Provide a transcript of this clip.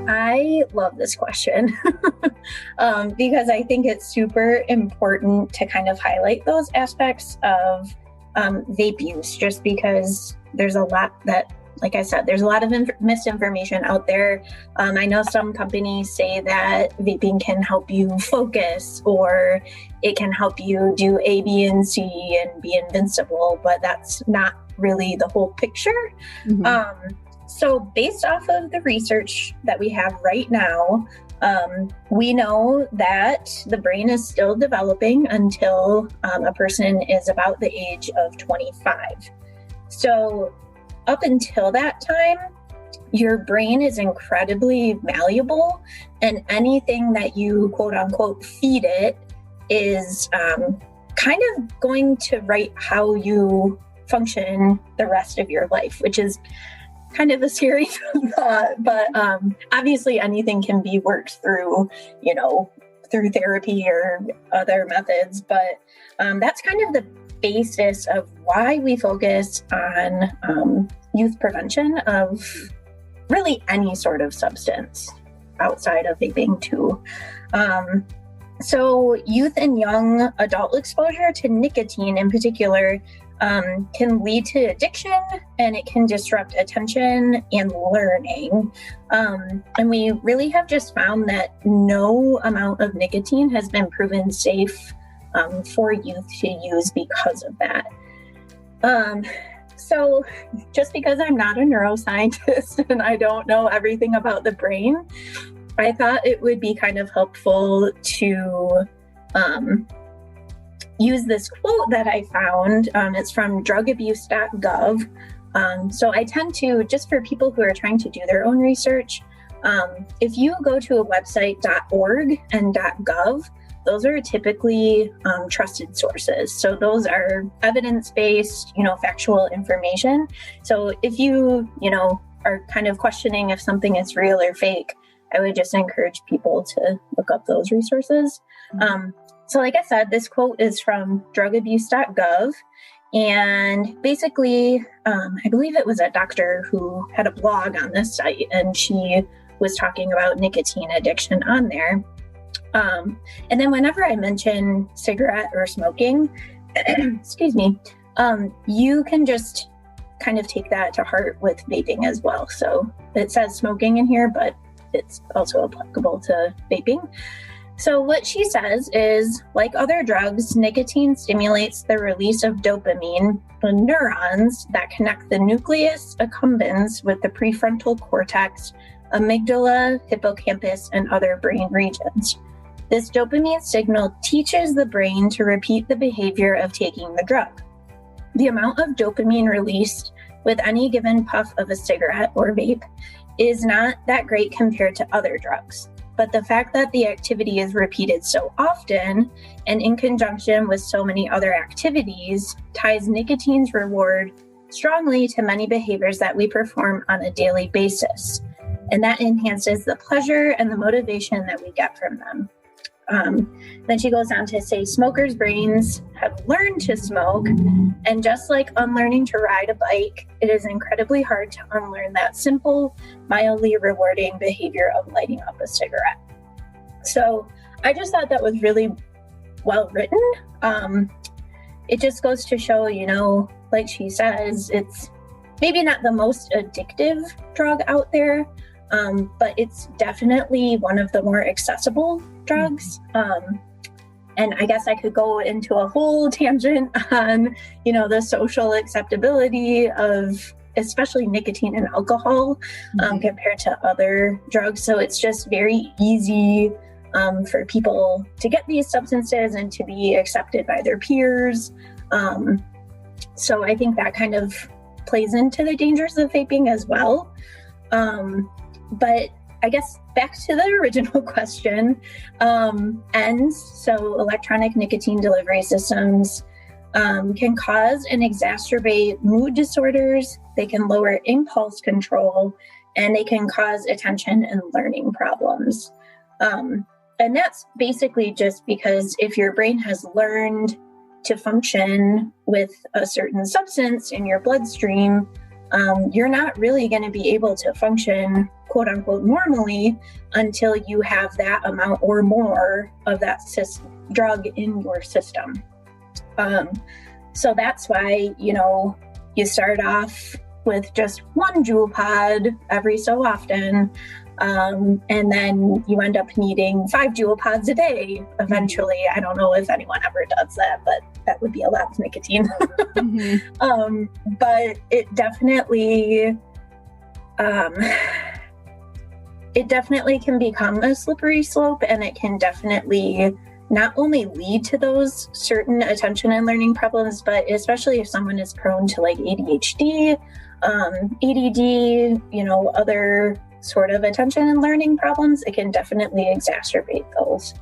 I love this question because I think it's super important to kind of highlight those aspects of vape use, just because there's a lot that, like I said, there's a lot of misinformation out there. I know some companies say that vaping can help you focus, or it can help you do A, B, and C and be invincible, but that's not really the whole picture. Mm-hmm. So based off of the research that we have right now, we know that the brain is still developing until a person is about the age of 25. So up until that time, your brain is incredibly malleable, and anything that you quote unquote feed it is kind of going to write how you function the rest of your life, which is kind of a scary thought, but obviously anything can be worked through, through therapy or other methods. But that's kind of the basis of why we focus on youth prevention of really any sort of substance outside of vaping too. So youth and young adult exposure to nicotine in particular can lead to addiction, and it can disrupt attention and learning. And we really have just found that no amount of nicotine has been proven safe for youth to use because of that. So just because I'm not a neuroscientist and I don't know everything about the brain, I thought it would be kind of helpful to use this quote that I found. It's from drugabuse.gov. So I tend to, just for people who are trying to do their own research, if you go to a website .org and .gov, those are typically trusted sources. So those are evidence-based, factual information. So if you, are kind of questioning if something is real or fake, I would just encourage people to look up those resources. So like I said, this quote is from drugabuse.gov. And basically, I believe it was a doctor who had a blog on this site, and she was talking about nicotine addiction on there. And then whenever I mention cigarette or smoking, excuse me, you can just kind of take that to heart with vaping as well. So it says smoking in here, but it's also applicable to vaping. So what she says is, like other drugs, nicotine stimulates the release of dopamine, the neurons that connect the nucleus accumbens with the prefrontal cortex, amygdala, hippocampus, and other brain regions. This dopamine signal teaches the brain to repeat the behavior of taking the drug. The amount of dopamine released with any given puff of a cigarette or vape is not that great compared to other drugs. But the fact that the activity is repeated so often and in conjunction with so many other activities ties nicotine's reward strongly to many behaviors that we perform on a daily basis. And that enhances the pleasure and the motivation that we get from them. Then she goes on to say, smokers' brains have learned to smoke, and just like unlearning to ride a bike, it is incredibly hard to unlearn that simple, mildly rewarding behavior of lighting up a cigarette. So I just thought that was really well written. It just goes to show, like she says, it's maybe not the most addictive drug out there, but it's definitely one of the more accessible drugs. And I guess I could go into a whole tangent on, the social acceptability of especially nicotine and alcohol compared to other drugs. So it's just very easy for people to get these substances and to be accepted by their peers. So I think that kind of plays into the dangers of vaping as well. But I guess back to the original question, ENDS, so electronic nicotine delivery systems, can cause and exacerbate mood disorders. They can lower impulse control, and they can cause attention and learning problems. And that's basically just because if your brain has learned to function with a certain substance in your bloodstream you're not really going to be able to function, quote unquote, normally until you have that amount or more of that drug in your system. So that's why, you start off with just one Juul pod every so often. And then you end up needing 5 Juul pods a day eventually. I don't know if anyone ever does that, but that would be a lot of nicotine. But it definitely can become a slippery slope, and it can definitely not only lead to those certain attention and learning problems, but especially if someone is prone to like ADHD, ADD, other sort of attention and learning problems, it can definitely exacerbate those.